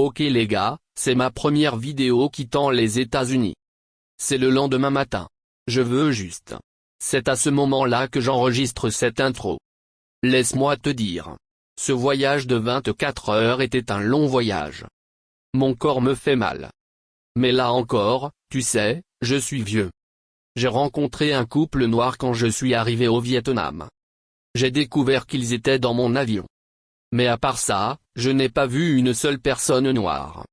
Ok les gars, c'est ma première vidéo quittant les États-Unis. C'est le lendemain matin. Je veux juste. C'est à ce moment-là que j'enregistre cette intro. Laisse-moi te dire. Ce voyage de 24 heures était un long voyage. Mon corps me fait mal. Mais là encore, tu sais, je suis vieux. J'ai rencontré un couple noir quand je suis arrivé au Vietnam. J'ai découvert qu'ils étaient dans mon avion. Mais à part ça, je n'ai pas vu une seule personne noire.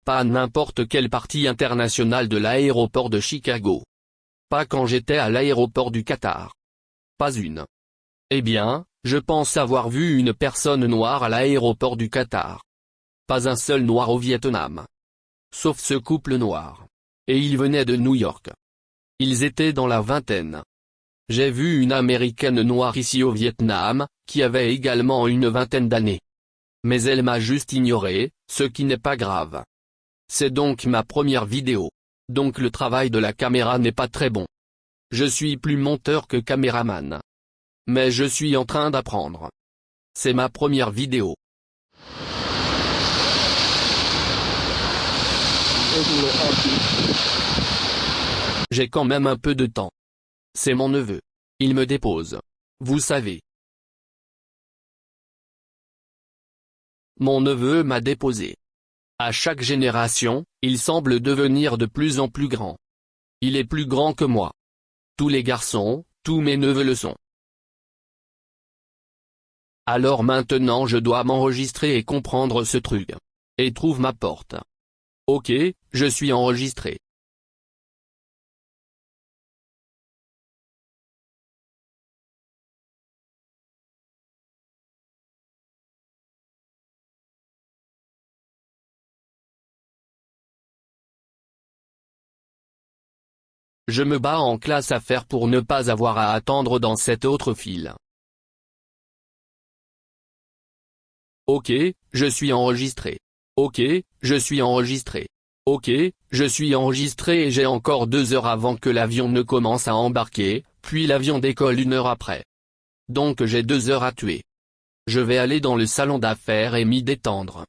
Pas à n'importe quelle partie internationale de l'aéroport de Chicago. Pas quand j'étais à l'aéroport du Qatar. Pas une. Eh bien, je pense avoir vu une personne noire à l'aéroport du Qatar. Pas un seul noir au Vietnam. Sauf ce couple noir. Et ils venaient de New York. Ils étaient dans la vingtaine. J'ai vu une américaine noire ici au Vietnam, qui avait également une vingtaine d'années. Mais elle m'a juste ignoré, ce qui n'est pas grave. C'est donc ma première vidéo. Donc le travail de la caméra n'est pas très bon. Je suis plus monteur que caméraman. Mais je suis en train d'apprendre. C'est ma première vidéo. J'ai quand même un peu de temps. C'est mon neveu. Il me dépose. Vous savez. Mon neveu m'a déposé. À chaque génération, il semble devenir de plus en plus grand. Il est plus grand que moi. Tous les garçons, tous mes neveux le sont. Alors maintenant je dois m'enregistrer et comprendre ce truc. Et trouve ma porte. Ok, je suis enregistré. Je me bats en classe à faire pour ne pas avoir à attendre dans cette autre file. Ok, je suis enregistré. Ok, je suis enregistré. Ok, je suis enregistré et j'ai encore 2 heures avant que l'avion ne commence à embarquer, puis l'avion décolle 1 heure après. Donc j'ai 2 heures à tuer. Je vais aller dans le salon d'affaires et m'y détendre.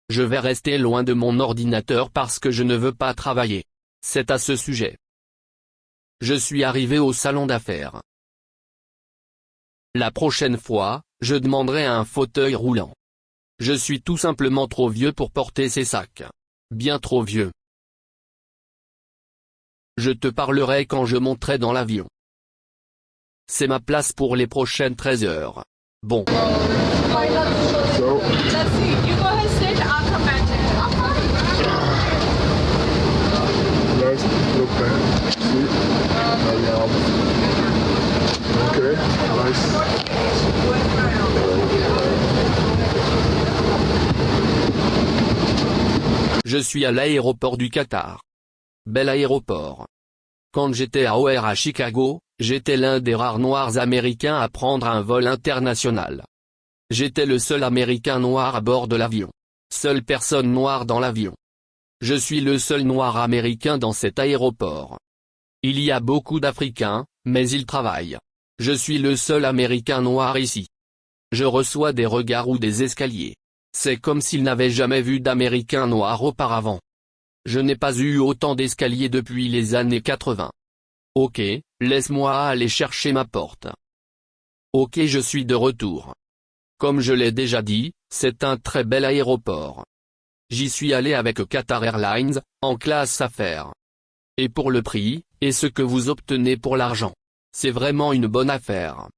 Je vais rester loin de mon ordinateur parce que je ne veux pas travailler. C'est à ce sujet. Je suis arrivé au salon d'affaires. La prochaine fois, je demanderai un fauteuil roulant. Je suis tout simplement trop vieux pour porter ces sacs. Bien trop vieux. Je te parlerai quand je monterai dans l'avion. C'est ma place pour les prochaines 13 heures. Bon. Je suis à l'aéroport du Qatar. Bel aéroport. Quand j'étais à OR à Chicago, j'étais l'un des rares noirs américains à prendre un vol international. J'étais le seul américain noir à bord de l'avion. Seule personne noire dans l'avion. Je suis le seul noir américain dans cet aéroport. Il y a beaucoup d'Africains, mais ils travaillent. Je suis le seul américain noir ici. Je reçois des regards ou des escaliers. C'est comme s'ils n'avaient jamais vu d'Américains noirs auparavant. Je n'ai pas eu autant d'escaliers depuis les années 80. Ok, laisse-moi aller chercher ma porte. Ok, je suis de retour. Comme je l'ai déjà dit, c'est un très bel aéroport. J'y suis allé avec Qatar Airlines, en classe affaires. Et pour le prix, et ce que vous obtenez pour l'argent, c'est vraiment une bonne affaire.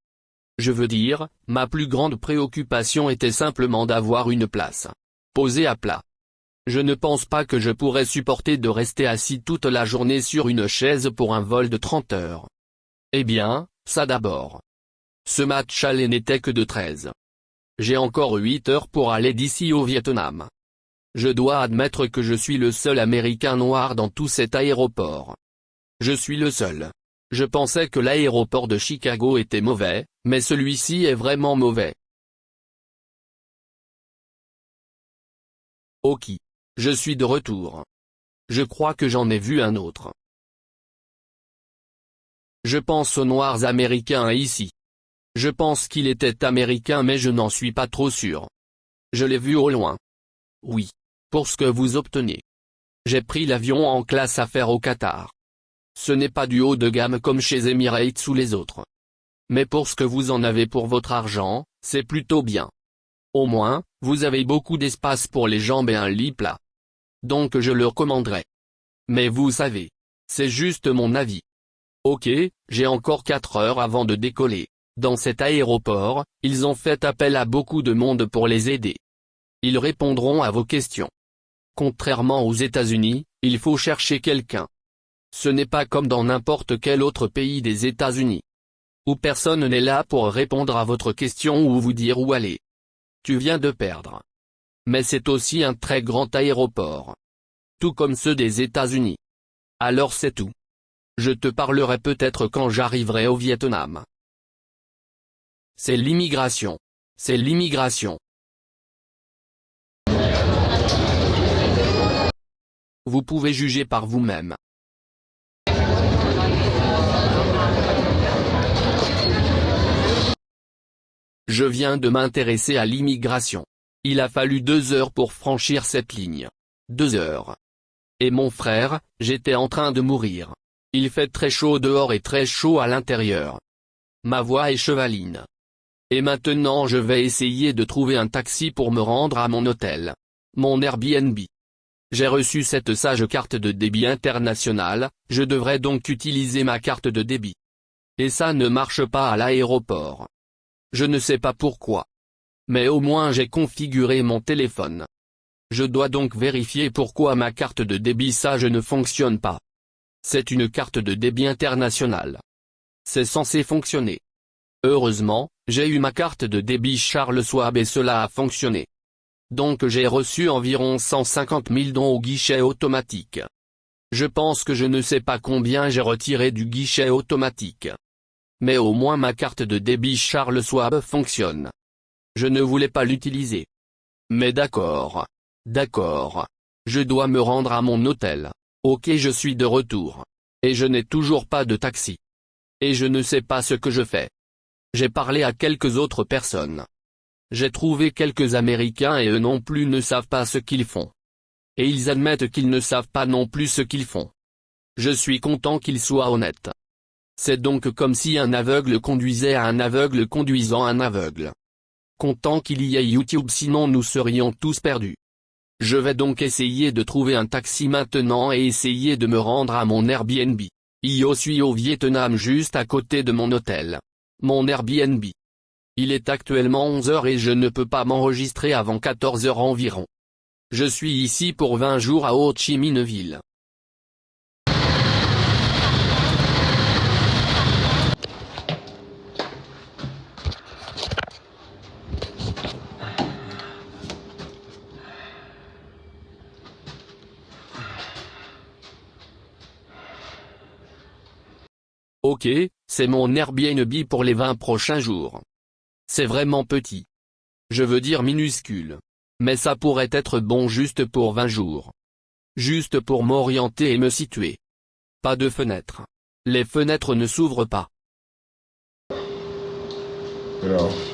Je veux dire, ma plus grande préoccupation était simplement d'avoir une place. Posée à plat. Je ne pense pas que je pourrais supporter de rester assis toute la journée sur une chaise pour un vol de 30 heures. Eh bien, ça d'abord. Ce match aller n'était que de 13. J'ai encore 8 heures pour aller d'ici au Vietnam. Je dois admettre que je suis le seul Américain noir dans tout cet aéroport. Je suis le seul. Je pensais que l'aéroport de Chicago était mauvais, mais celui-ci est vraiment mauvais. Ok. Je suis de retour. Je crois que j'en ai vu un autre. Je pense aux noirs américains ici. Je pense qu'il était américain mais je n'en suis pas trop sûr. Je l'ai vu au loin. Oui. pour ce que vous obtenez. J'ai pris l'avion en classe affaires au Qatar. Ce n'est pas du haut de gamme comme chez Emirates ou les autres. Mais pour ce que vous en avez pour votre argent, c'est plutôt bien. Au moins, vous avez beaucoup d'espace pour les jambes et un lit plat. Donc je le recommanderais. Mais vous savez. C'est juste mon avis. Ok, j'ai encore 4 heures avant de décoller. Dans cet aéroport, ils ont fait appel à beaucoup de monde pour les aider. Ils répondront à vos questions. Contrairement aux États-Unis, il faut chercher quelqu'un. Ce n'est pas comme dans n'importe quel autre pays des États-Unis, où personne n'est là pour répondre à votre question ou vous dire où aller. Tu viens de perdre. Mais c'est aussi un très grand aéroport. Tout comme ceux des États-Unis. Alors c'est tout. Je te parlerai peut-être quand j'arriverai au Vietnam. C'est l'immigration. C'est l'immigration. Vous pouvez juger par vous-même. Je viens de m'intéresser à l'immigration. Il a fallu 2 heures pour franchir cette ligne. 2 heures. Et mon frère, j'étais en train de mourir. Il fait très chaud dehors et très chaud à l'intérieur. Ma voix est chevaline. Et maintenant je vais essayer de trouver un taxi pour me rendre à mon hôtel. Mon Airbnb. J'ai reçu cette sage carte de débit internationale, je devrais donc utiliser ma carte de débit. Et ça ne marche pas à l'aéroport. Je ne sais pas pourquoi. Mais au moins j'ai configuré mon téléphone. Je dois donc vérifier pourquoi ma carte de débit sage ne fonctionne pas. C'est une carte de débit internationale. C'est censé fonctionner. Heureusement, j'ai eu ma carte de débit Charles Schwab et cela a fonctionné. Donc j'ai reçu environ 150 000 dons au guichet automatique. Je pense que je ne sais pas combien j'ai retiré du guichet automatique. Mais au moins ma carte de débit Charles Schwab fonctionne. Je ne voulais pas l'utiliser. Mais d'accord. D'accord. Je dois me rendre à mon hôtel. Ok, je suis de retour. Et je n'ai toujours pas de taxi. Et je ne sais pas ce que je fais. J'ai parlé à quelques autres personnes. J'ai trouvé quelques Américains et eux non plus ne savent pas ce qu'ils font. Et ils admettent qu'ils ne savent pas non plus ce qu'ils font. Je suis content qu'ils soient honnêtes. C'est donc comme si un aveugle conduisait à un aveugle conduisant un aveugle. Content qu'il y ait YouTube sinon nous serions tous perdus. Je vais donc essayer de trouver un taxi maintenant et essayer de me rendre à mon Airbnb. Je suis au Vietnam juste à côté de mon hôtel. Mon Airbnb. Il est actuellement 11 heures et je ne peux pas m'enregistrer avant 14 heures environ. Je suis ici pour 20 jours à Ho Chi Minh Ville. Ok, c'est mon Airbnb pour les 20 prochains jours. C'est vraiment petit. Je veux dire minuscule. Mais ça pourrait être bon juste pour 20 jours. Juste pour m'orienter et me situer. Pas de fenêtre. Les fenêtres ne s'ouvrent pas. You know.